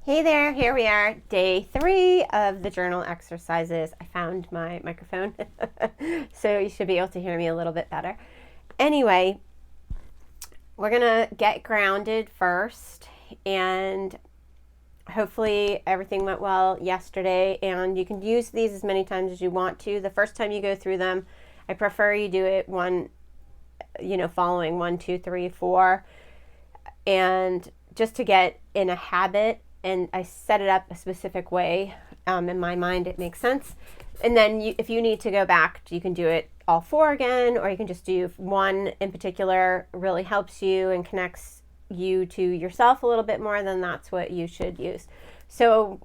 Hey there, here we are, day 3 of the journal exercises. I found my microphone, so you should be able to hear me a little bit better. Anyway, we're gonna get grounded first, and hopefully everything went well yesterday, and you can use these as many times as you want to. The first time you go through them, I prefer you do it following 1, 2, 3, 4, and just to get in a habit. And I set it up a specific way. In my mind, it makes sense. And then if you need to go back, you can do it all 4 again, or you can just do 1 in particular. Really helps you and connects you to yourself a little bit more, then that's what you should use. So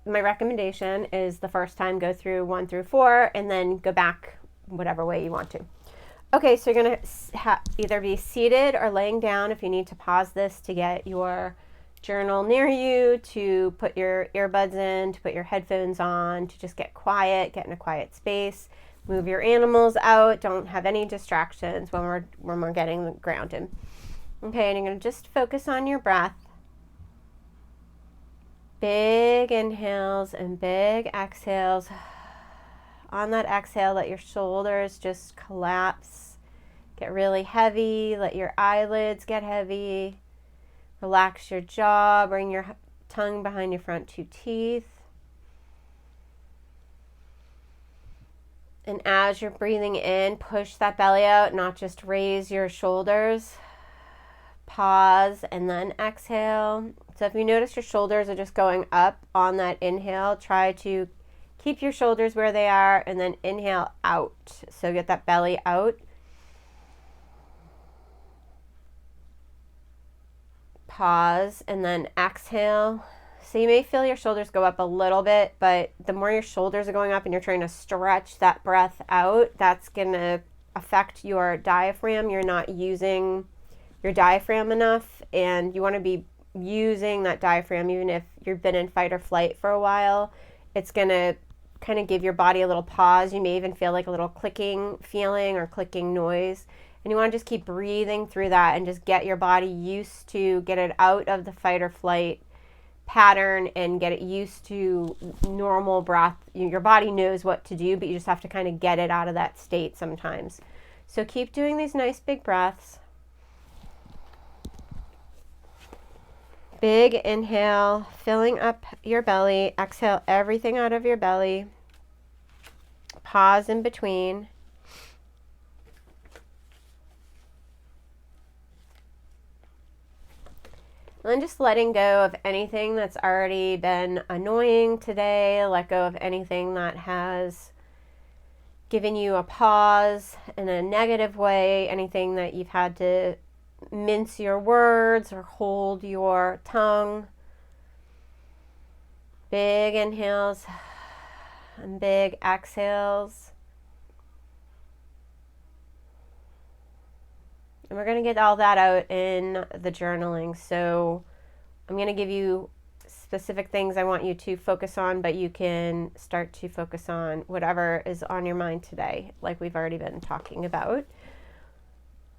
my recommendation is the first time go through 1 through 4 and then go back whatever way you want to. Okay, so you're going to either be seated or laying down. If you need to pause this to get your journal near you, to put your earbuds in, to put your headphones on, to just get quiet, get in a quiet space, move your animals out, don't have any distractions when we're getting grounded. Okay, and you're going to just focus on your breath. Big inhales and big exhales. On that exhale, let your shoulders just collapse, get really heavy, let your eyelids get heavy. Relax your jaw, bring your tongue behind your front 2 teeth. And as you're breathing in, push that belly out, not just raise your shoulders. Pause and then exhale. So if you notice your shoulders are just going up on that inhale, try to keep your shoulders where they are and then inhale out. So get that belly out. Pause and then exhale. So you may feel your shoulders go up a little bit, but the more your shoulders are going up and you're trying to stretch that breath out, that's going to affect your diaphragm. You're not using your diaphragm enough, and you want to be using that diaphragm even if you've been in fight or flight for a while. It's going to kind of give your body a little pause. You may even feel like a little clicking feeling or clicking noise. And you want to just keep breathing through that and just get your body used to get it out of the fight or flight pattern and get it used to normal breath. Your body knows what to do, but you just have to kind of get it out of that state sometimes. So keep doing these nice big breaths. Big inhale, filling up your belly. Exhale everything out of your belly. Pause in between. And then just letting go of anything that's already been annoying today. Let go of anything that has given you a pause in a negative way. Anything that you've had to mince your words or hold your tongue. Big inhales and big exhales. And we're going to get all that out in the journaling. So I'm going to give you specific things I want you to focus on, but you can start to focus on whatever is on your mind today, like we've already been talking about.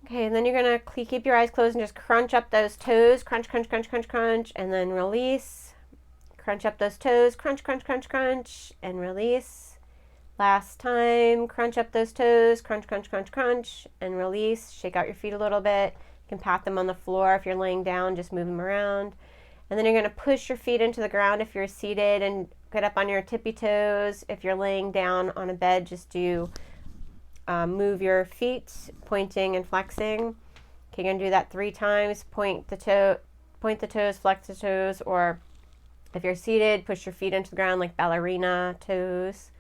Okay, and then you're going to keep your eyes closed and just crunch up those toes. Crunch, crunch, crunch, crunch, crunch, and then release. Crunch up those toes. Crunch, crunch, crunch, crunch, and release. Last time, crunch up those toes, crunch, crunch, crunch, crunch, and release. Shake out your feet a little bit. You can pat them on the floor. If you're laying down, just move them around. And then you're going to push your feet into the ground if you're seated and get up on your tippy toes. If you're laying down on a bed, just do move your feet, pointing and flexing. Okay, you're going to do that 3 times. Point the toes, flex the toes, or if you're seated, push your feet into the ground like ballerina toes.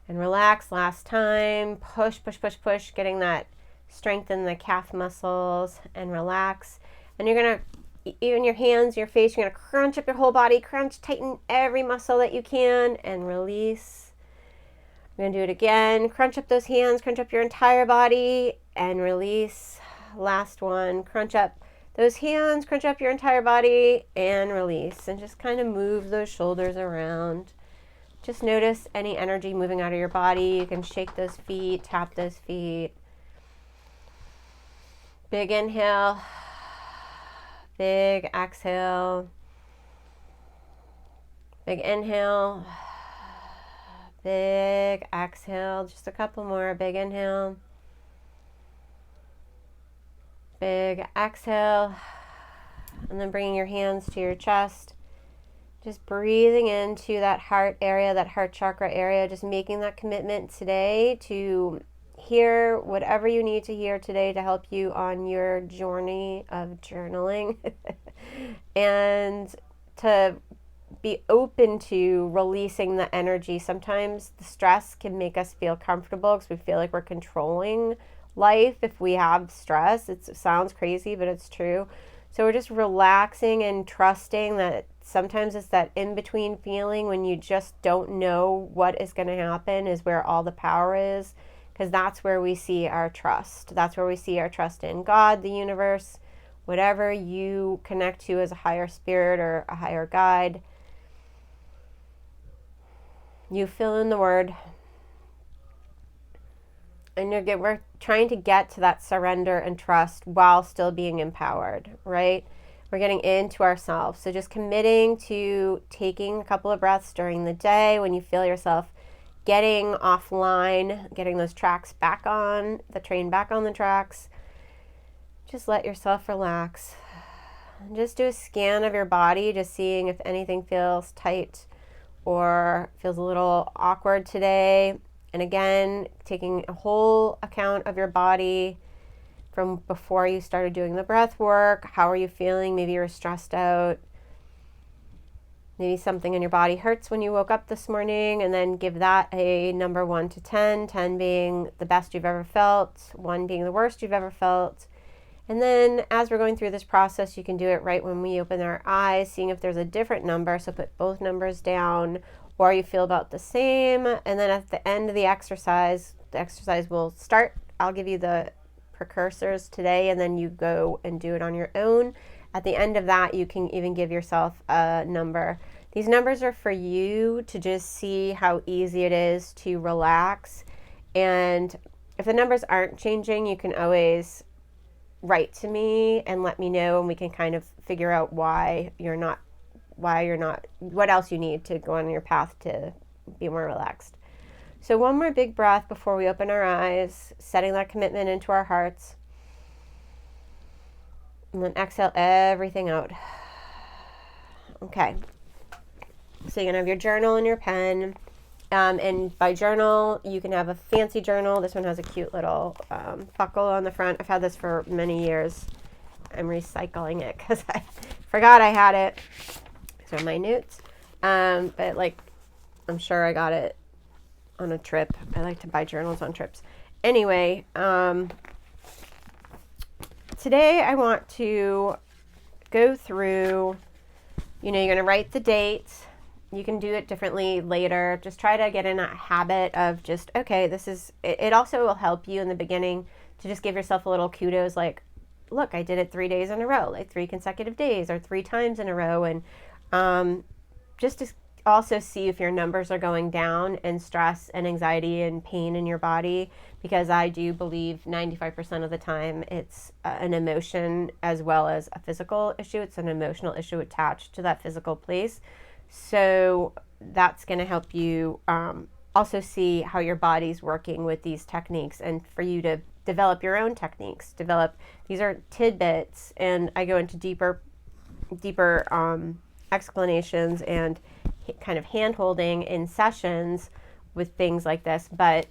And relax. Last time. Push, push, push, push. Getting that strength in the calf muscles. And relax. And you're going to, even your hands, your face, you're going to crunch up your whole body. Crunch, tighten every muscle that you can. And release. We're going to do it again. Crunch up those hands. Crunch up your entire body. And release. Last one. Crunch up those hands. Crunch up your entire body. And release. And just kind of move those shoulders around. Just notice any energy moving out of your body. You can shake those feet, tap those feet. Big inhale, big exhale. Big inhale. Big exhale. Just a couple more. Big inhale. Big exhale. And then bringing your hands to your chest. Just breathing into that heart area, that heart chakra area. Just making that commitment today to hear whatever you need to hear today to help you on your journey of journaling. And to be open to releasing the energy. Sometimes the stress can make us feel comfortable because we feel like we're controlling life if we have stress. It sounds crazy, but it's true. So we're just relaxing and trusting that sometimes it's that in-between feeling when you just don't know what is going to happen is where all the power is, because that's where we see our trust. That's where we see our trust in God, the universe, whatever you connect to as a higher spirit or a higher guide. You fill in the word. And we're trying to get to that surrender and trust while still being empowered, right? We're getting into ourselves. So just committing to taking a couple of breaths during the day when you feel yourself getting offline, getting those tracks back on, the train back on the tracks. Just let yourself relax. And just do a scan of your body, just seeing if anything feels tight or feels a little awkward today. And again, taking a whole account of your body from before you started doing the breath work. How are you feeling? Maybe you're stressed out. Maybe something in your body hurts when you woke up this morning, and then give that a number 1 to 10, 10 being the best you've ever felt, 1 being the worst you've ever felt. And then as we're going through this process, you can do it right when we open our eyes, seeing if there's a different number. So put both numbers down, or you feel about the same. And then at the end of the exercise will start. I'll give you the precursors today, and then you go and do it on your own. At the end of that, you can even give yourself a number. These numbers are for you to just see how easy it is to relax. And if the numbers aren't changing, you can always write to me and let me know, and we can kind of figure out what else you need to go on your path to be more relaxed. So one more big breath before we open our eyes, setting that commitment into our hearts. And then exhale everything out. Okay. So you're going to have your journal and your pen. And by journal, you can have a fancy journal. This one has a cute little buckle on the front. I've had this for many years. I'm recycling it because I forgot I had it. These are my notes. But I'm sure I got it on a trip. I like to buy journals on trips. Anyway, today I want to go through, you're going to write the dates. You can do it differently later. Just try to get in a habit of just, okay, it also will help you in the beginning to just give yourself a little kudos, like, look, I did it 3 days in a row, like 3 consecutive days or 3 times in a row. And just to also see if your numbers are going down in stress and anxiety and pain in your body, because I do believe 95% of the time it's an emotion as well as a physical issue. It's an emotional issue attached to that physical place. So that's going to help you also see how your body's working with these techniques, and for you to develop your own techniques. These are tidbits, and I go into deeper explanations and kind of hand-holding in sessions with things like this. But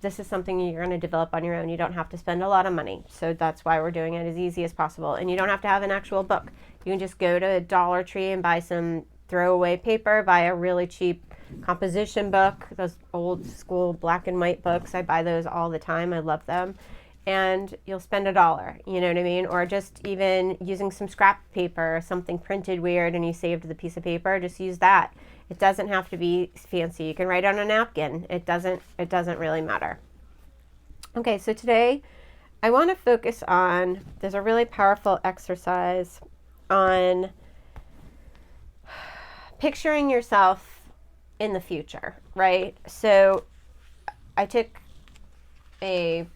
this is something you're going to develop on your own. You don't have to spend a lot of money. So that's why we're doing it as easy as possible. And you don't have to have an actual book. You can just go to Dollar Tree and buy some throwaway paper, buy a really cheap composition book, those old school black and white books. I buy those all the time. I love them. And you'll spend $1, you know what I mean? Or just even using some scrap paper, something printed weird and you saved the piece of paper, just use that. It doesn't have to be fancy. You can write on a napkin. It doesn't really matter. Okay, so today I want to focus on, there's a really powerful exercise on picturing yourself in the future, right? So I took I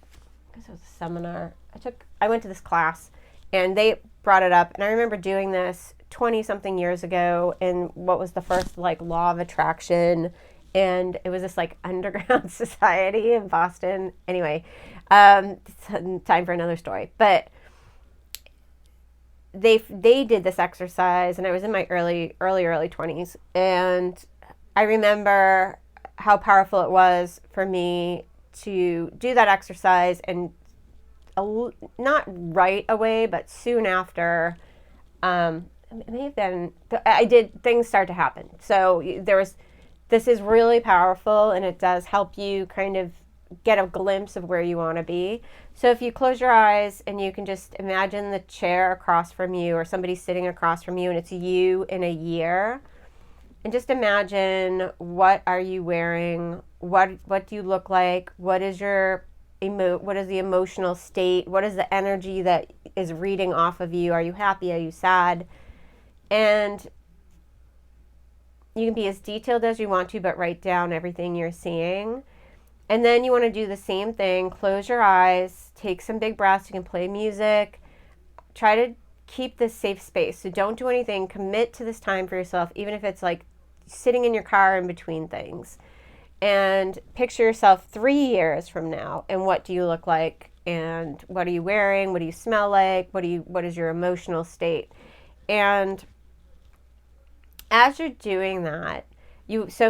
guess it was a seminar. I went to this class and they brought it up, and I remember doing this 20 something years ago in what was the first like law of attraction. And it was this like underground society in Boston. Anyway, it's time for another story. But they did this exercise, and I was in my early 20s, and I remember how powerful it was for me to do that exercise, and not right away, but soon after, it may have been, things start to happen. So this is really powerful, and it does help you kind of get a glimpse of where you want to be. So if you close your eyes and you can just imagine the chair across from you, or somebody sitting across from you, and it's you in a year, and just imagine, what are you wearing? What do you look like? What is the emotional state? What is the energy that is reading off of you? Are you happy? Are you sad? And you can be as detailed as you want to, but write down everything you're seeing. And then you want to do the same thing. Close your eyes, take some big breaths. You can play music. Try to keep this safe space. So don't do anything. Commit to this time for yourself, even if it's like sitting in your car in between things. And picture yourself 3 years from now, and what do you look like, and what are you wearing, what do you smell like, what is your emotional state. And as you're doing that,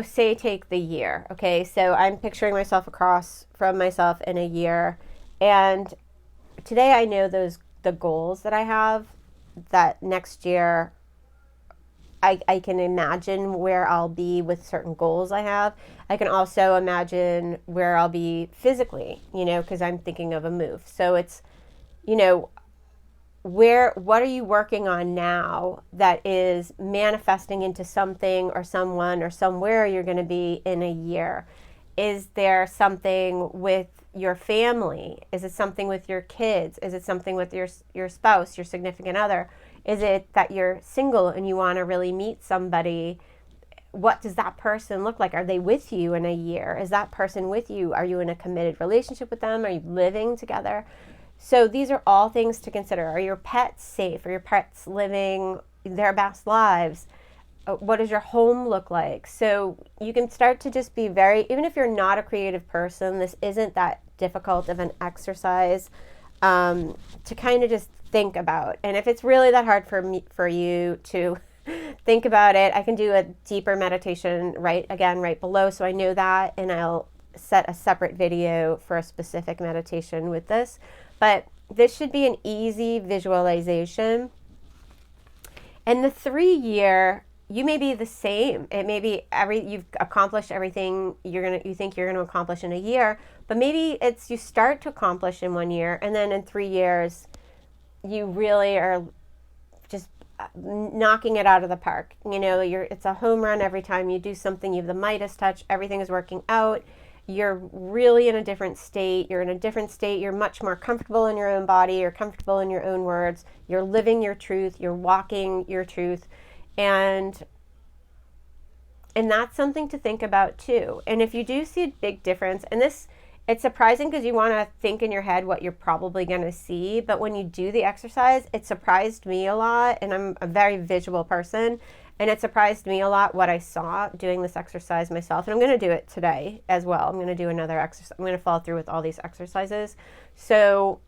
say take the year, okay? So I'm picturing myself across from myself in a year, and today I know the goals that I have, that next year I can imagine where I'll be with certain goals I have. I can also imagine where I'll be physically, because I'm thinking of a move. So it's, what are you working on now that is manifesting into something or someone or somewhere you're going to be in a year? Is there something with your family? Is it something with your kids? Is it something with your spouse, your significant other? Is it that you're single and you want to really meet somebody? What does that person look like? Are they with you in a year? Is that person with you? Are you in a committed relationship with them? Are you living together? So these are all things to consider. Are your pets safe? Are your pets living their best lives? What does your home look like? So you can start to just be even if you're not a creative person, this isn't that difficult of an exercise to kind of just think about. And if it's really that hard for you to think about it, I can do a deeper meditation right below, so I know that, and I'll set a separate video for a specific meditation with this. But this should be an easy visualization. And the 3 year, you may be the same. It may be you've accomplished everything you think you're gonna accomplish in a year, but maybe it's you start to accomplish in 1 year, and then in 3 years you really are just knocking it out of the park. It's a home run every time you do something. You have the Midas touch. Everything is working out. You're really in a different state. You're in a different state. You're much more comfortable in your own body. You're comfortable in your own words. You're living your truth. You're walking your truth. And that's something to think about too. And if you do see a big difference, and it's surprising because you want to think in your head what you're probably going to see. But when you do the exercise, it surprised me a lot. And I'm a very visual person. And it surprised me a lot what I saw doing this exercise myself. And I'm going to do it today as well. I'm going to do another exercise. I'm going to follow through with all these exercises. So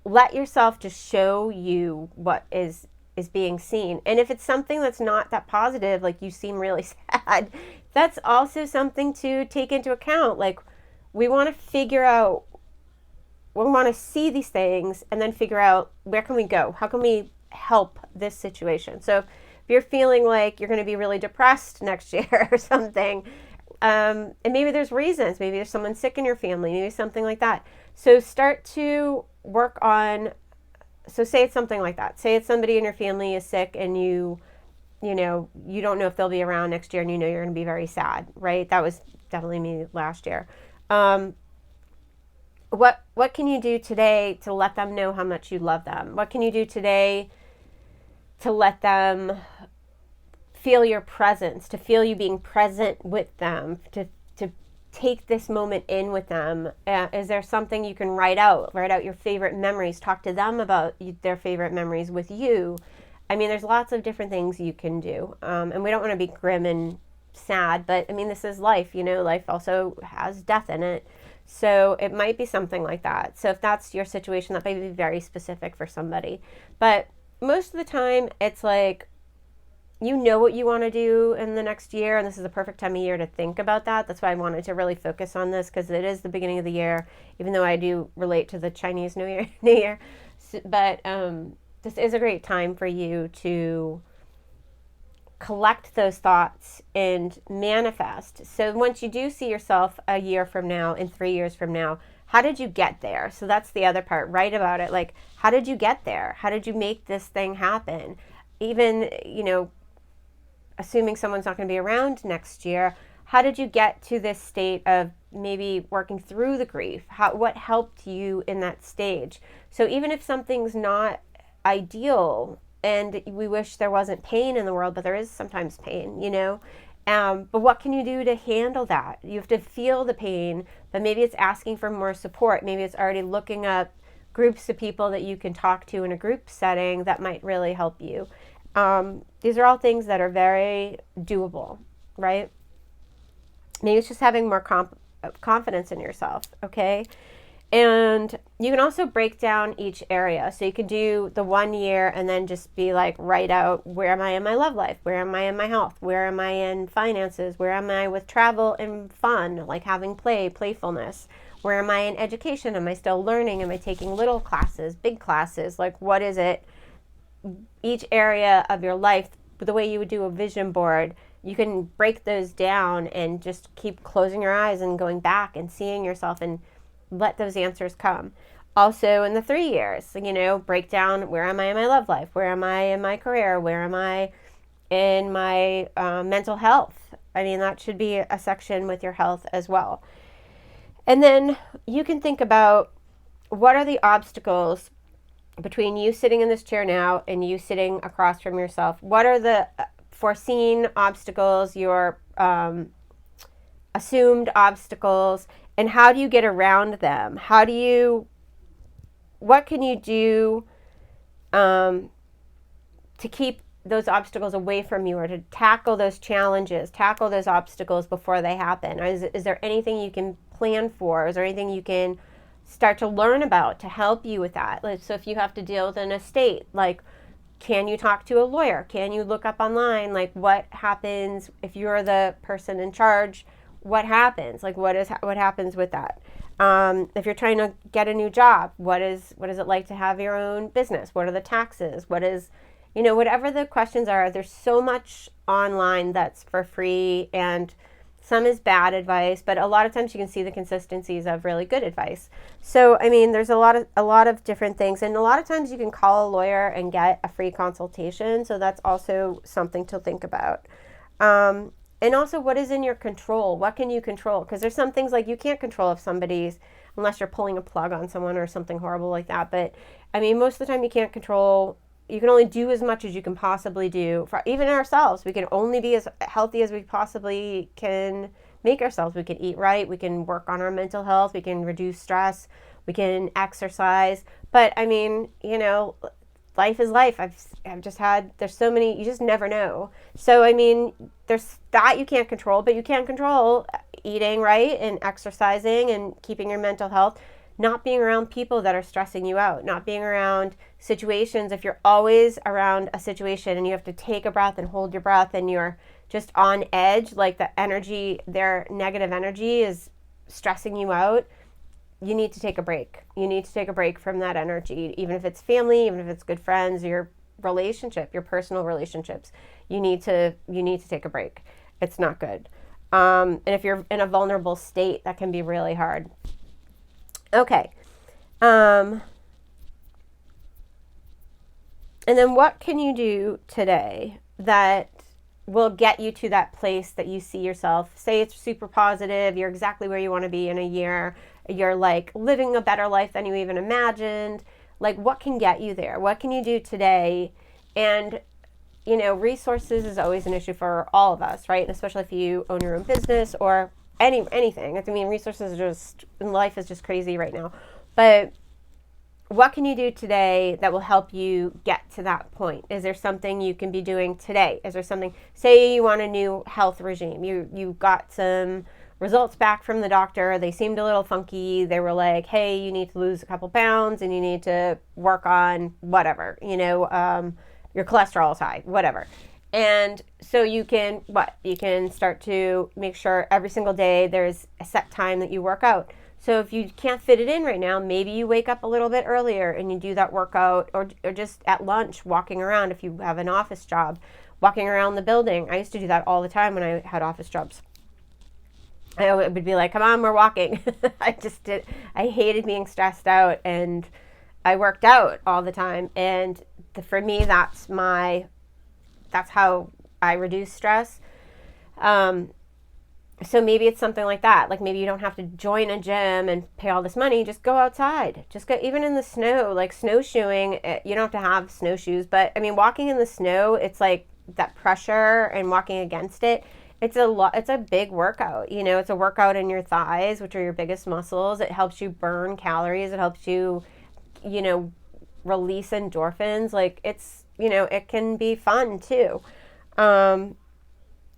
let yourself just show you what is being seen. And if it's something that's not that positive, like you seem really sad, that's also something to take into account. Like, we want to see these things and then figure out, where can we go? How can we help this situation? So if you're feeling like you're going to be really depressed next year or something, and maybe there's reasons, maybe there's someone sick in your family, maybe something like that. So start to work on, say it's something like that. Say it's somebody in your family is sick, and you don't know if they'll be around next year, and you're going to be very sad, right? That was definitely me last year. What can you do today to let them know how much you love them? What can you do today to let them feel your presence, to feel you being present with them, to take this moment in with them? Is there something you can write out your favorite memories, talk to them about their favorite memories with you? I mean, there's lots of different things you can do. And we don't want to be grim and sad, but I mean, this is life, life also has death in it. So it might be something like that. So if that's your situation, that might be very specific for somebody. But most of the time, it's like, you know what you want to do in the next year, and this is the perfect time of year to think about that. That's why I wanted to really focus on this, because it is the beginning of the year, even though I do relate to the Chinese New Year. But this is a great time for you to collect those thoughts and manifest. So once you do see yourself a year from now and 3 years from now, how did you get there? So that's the other part. Write about it. Like, how did you get there? How did you make this thing happen? Even, assuming someone's not going to be around next year, how did you get to this state of maybe working through the grief? What helped you in that stage? So even if something's not ideal and we wish there wasn't pain in the world, but there is sometimes pain, but what can you do to handle that? You have to feel the pain, but maybe it's asking for more support. Maybe it's already looking up groups of people that you can talk to in a group setting that might really help you. These are all things that are very doable, right? Maybe it's just having more confidence in yourself, okay? And you can also break down each area. So you could do the 1 year and then just be like, write out, where am I in my love life? Where am I in my health? Where am I in finances? Where am I with travel and fun, like having playfulness? Where am I in education? Am I still learning? Am I taking little classes, big classes? Like, what is it? Each area of your life, the way you would do a vision board, you can break those down and just keep closing your eyes and going back and seeing yourself and let those answers come. Also in the 3 years, break down, where am I in my love life? Where am I in my career? Where am I in my mental health? I mean, that should be a section with your health as well. And then you can think about, what are the obstacles between you sitting in this chair now and you sitting across from yourself? What are the foreseen obstacles, your assumed obstacles, and how do you get around them? What can you do to keep those obstacles away from you, or to tackle those challenges, tackle those obstacles before they happen? Is there anything you can plan for? Is there anything you can start to learn about to help you with that? So if you have to deal with an estate, like, can you talk to a lawyer? Can you look up online, like, what happens if you're the person in charge? What happens? Like, what happens with that? If you're trying to get a new job, what is it like to have your own business? What are the taxes? What is, whatever the questions are, there's so much online that's for free, and some is bad advice, but a lot of times you can see the consistencies of really good advice. So, I mean, there's a lot of different things, and a lot of times you can call a lawyer and get a free consultation. So that's also something to think about. And also, what is in your control? What can you control? Because there's some things like you can't control if somebody's, unless you're pulling a plug on someone or something horrible like that. But I mean, most of the time you can't control. You can only do as much as you can possibly do. For even ourselves, we can only be as healthy as we possibly can make ourselves. We can eat right. We can work on our mental health. We can reduce stress. We can exercise. But I mean, life is life. There's so many, you just never know. So, I mean, there's that you can't control, but you can control eating right and exercising and keeping your mental health, not being around people that are stressing you out, not being around situations. If you're always around a situation and you have to take a breath and hold your breath and you're just on edge, like the energy, their negative energy is stressing you out, you need to take a break. You need to take a break from that energy, even if it's family, even if it's good friends, your relationship, your personal relationships. You need to take a break. It's not good. And if you're in a vulnerable state, that can be really hard. Okay. And then what can you do today that will get you to that place that you see yourself? Say it's super positive. You're exactly where you want to be in a year. You're like living a better life than you even imagined. Like, what can get you there? What can you do today? And, resources is always an issue for all of us, right? And especially if you own your own business or anything. I mean, resources are life is just crazy right now. But what can you do today that will help you get to that point? Is there something you can be doing today? Is there something, say you want a new health regime, you got some results back from the doctor, they seemed a little funky, they were like, hey, you need to lose a couple pounds and you need to work on whatever, your cholesterol is high, whatever. And so you can start to make sure every single day there's a set time that you work out. So if you can't fit it in right now, maybe you wake up a little bit earlier and you do that workout, or just at lunch walking around if you have an office job, walking around the building. I used to do that all the time when I had office jobs. I would be like, come on, we're walking. I hated being stressed out, and I worked out all the time. And for me, that's how I reduce stress. So maybe it's something like that. Like maybe you don't have to join a gym and pay all this money. Just go outside. Just go, even in the snow, like snowshoeing. You don't have to have snowshoes, but I mean, walking in the snow, it's like that pressure and walking against it. It's a big workout. It's a workout in your thighs, which are your biggest muscles. It helps you burn calories. It helps you, release endorphins. Like it can be fun too. And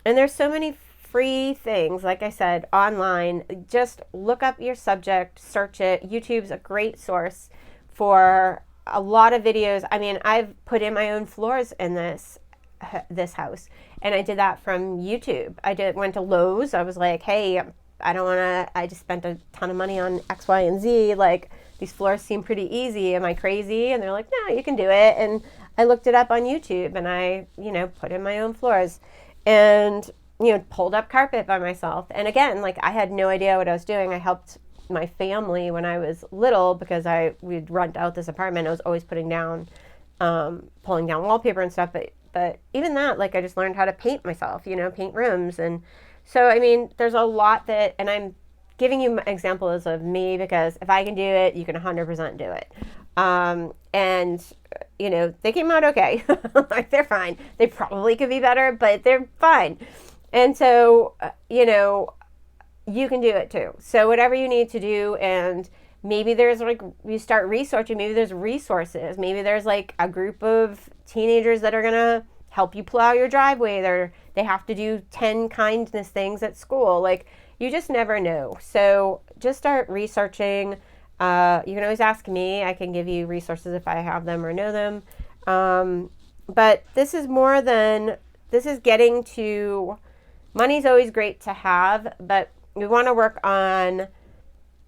there's so many free things, like I said, online. Just look up your subject, search it. YouTube's a great source for a lot of videos. I mean, I've put in my own floors in this house, and I did that from YouTube. Went to Lowe's. I was like, hey, I just spent a ton of money on X, Y, and Z. Like, these floors seem pretty easy. Am I crazy? And they're like, no, you can do it. And I looked it up on YouTube, and I, put in my own floors and, pulled up carpet by myself. And again, like, I had no idea what I was doing. I helped my family when I was little because we'd rent out this apartment. I was always pulling down wallpaper and stuff. But even that, like, I just learned how to paint myself, paint rooms. And so, I mean, there's a lot and I'm giving you examples of me because if I can do it, you can 100% do it. And, they came out okay. Like, they're fine. They probably could be better, but they're fine. And so, you can do it too. So whatever you need to do, and maybe there's you start researching, maybe there's resources, maybe there's like a group of teenagers that are going to help you plow your driveway. They have to do 10 kindness things at school. Like, you just never know. So just start researching. You can always ask me. I can give you resources if I have them or know them. But this is getting to, money's always great to have, but we want to work on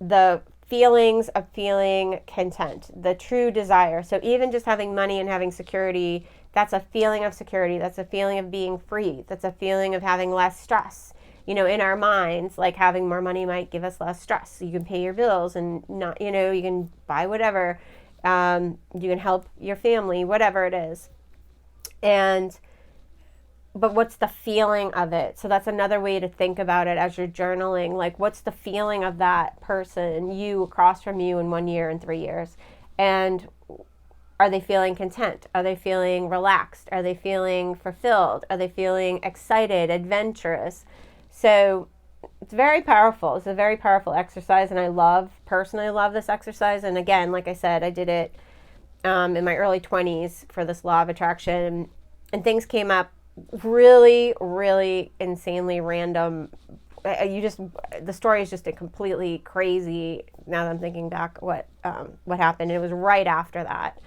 the feelings of feeling content, the true desire. So even just having money and having security, that's a feeling of security. That's a feeling of being free. That's a feeling of having less stress. In our minds, like, having more money might give us less stress. So you can pay your bills and not, you can buy whatever. You can help your family, whatever it is. But what's the feeling of it? So that's another way to think about it as you're journaling. Like, what's the feeling of that person, you across from you in 1 year and 3 years? And are they feeling content? Are they feeling relaxed? Are they feeling fulfilled? Are they feeling excited, adventurous? So it's very powerful. It's a very powerful exercise, and I personally love this exercise. And again, like I said, I did it in my early 20s for this law of attraction, and things came up really, really insanely random. The story is just completely crazy now that I'm thinking back what happened. It was right after that.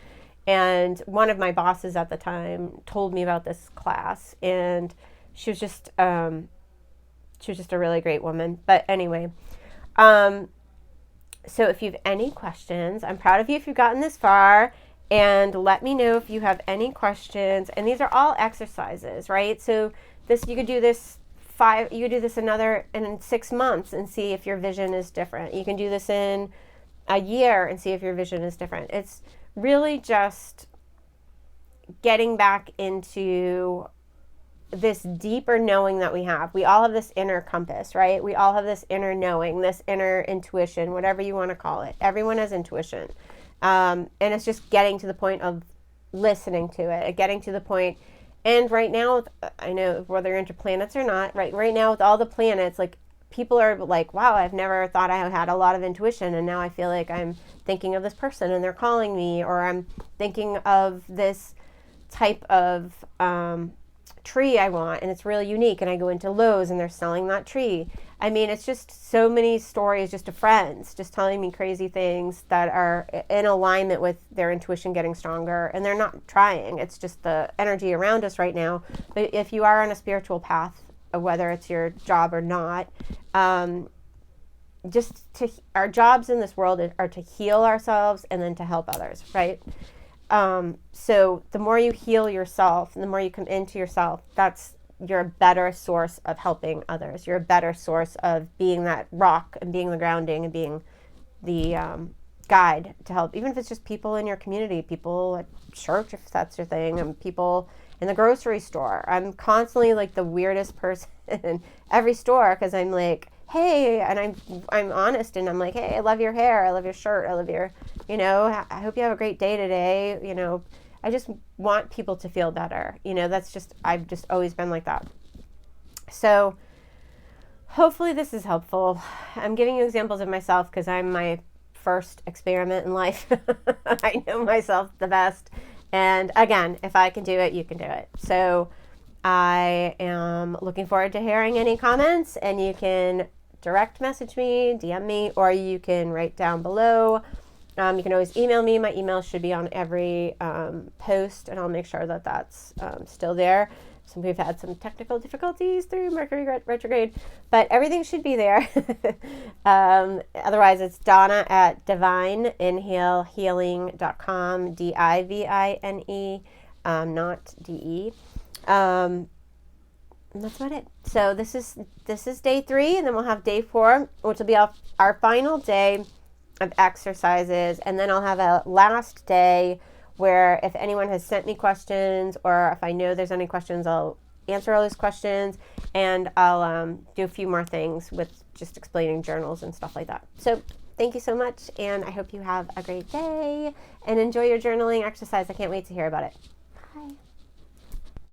And one of my bosses at the time told me about this class, and she was just a really great woman. But anyway, so if you have any questions, I'm proud of you if you've gotten this far. And let me know if you have any questions. And these are all exercises, right? So you could do this another in 6 months and see if your vision is different. You can do this in a year and see if your vision is different. It's really just getting back into this deeper knowing that we have. We all have this inner compass, right? We all have this inner knowing, this inner intuition, whatever you want to call it. Everyone has intuition. And it's just getting to the point of listening to it, getting to the point. And right now, I know whether you're into planets or not, right now with all the planets, like, people are like, wow, I've never thought I had a lot of intuition, and now I feel like I'm thinking of this person and they're calling me, or I'm thinking of this type of tree I want and it's really unique, and I go into Lowe's and they're selling that tree. I mean, it's just so many stories just of friends just telling me crazy things that are in alignment with their intuition getting stronger, and they're not trying. It's just the energy around us right now. But if you are on a spiritual path, whether it's your job or not, our jobs in this world are to heal ourselves and then to help others, right? So the more you heal yourself and the more you come into yourself, you're a better source of helping others. You're a better source of being that rock and being the grounding and being the guide to help, even if it's just people in your community, people at church, if that's your thing, and people in the grocery store. I'm constantly like the weirdest person in every store because I'm like, hey, and I'm honest, and I'm like, hey, I love your hair, I love your shirt, I love your, I hope you have a great day today. I just want people to feel better. I've just always been like that. So hopefully this is helpful. I'm giving you examples of myself because I'm my first experiment in life. I know myself the best. And again, if I can do it, you can do it. So I am looking forward to hearing any comments, and you can direct message me, DM me, or you can write down below. You can always email me. My email should be on every post, and I'll make sure that that's still there. So we've had some technical difficulties through Mercury retrograde, but everything should be there. Otherwise, it's Donna at divineinhalehealing.com, DIVINE, not DE. And that's about it. So this is day 3, and then we'll have day 4, which will be our final day of exercises, and then I'll have a last day where if anyone has sent me questions, or if I know there's any questions, I'll answer all those questions, and I'll do a few more things with just explaining journals and stuff like that. So thank you so much, and I hope you have a great day and enjoy your journaling exercise. I can't wait to hear about it. Bye.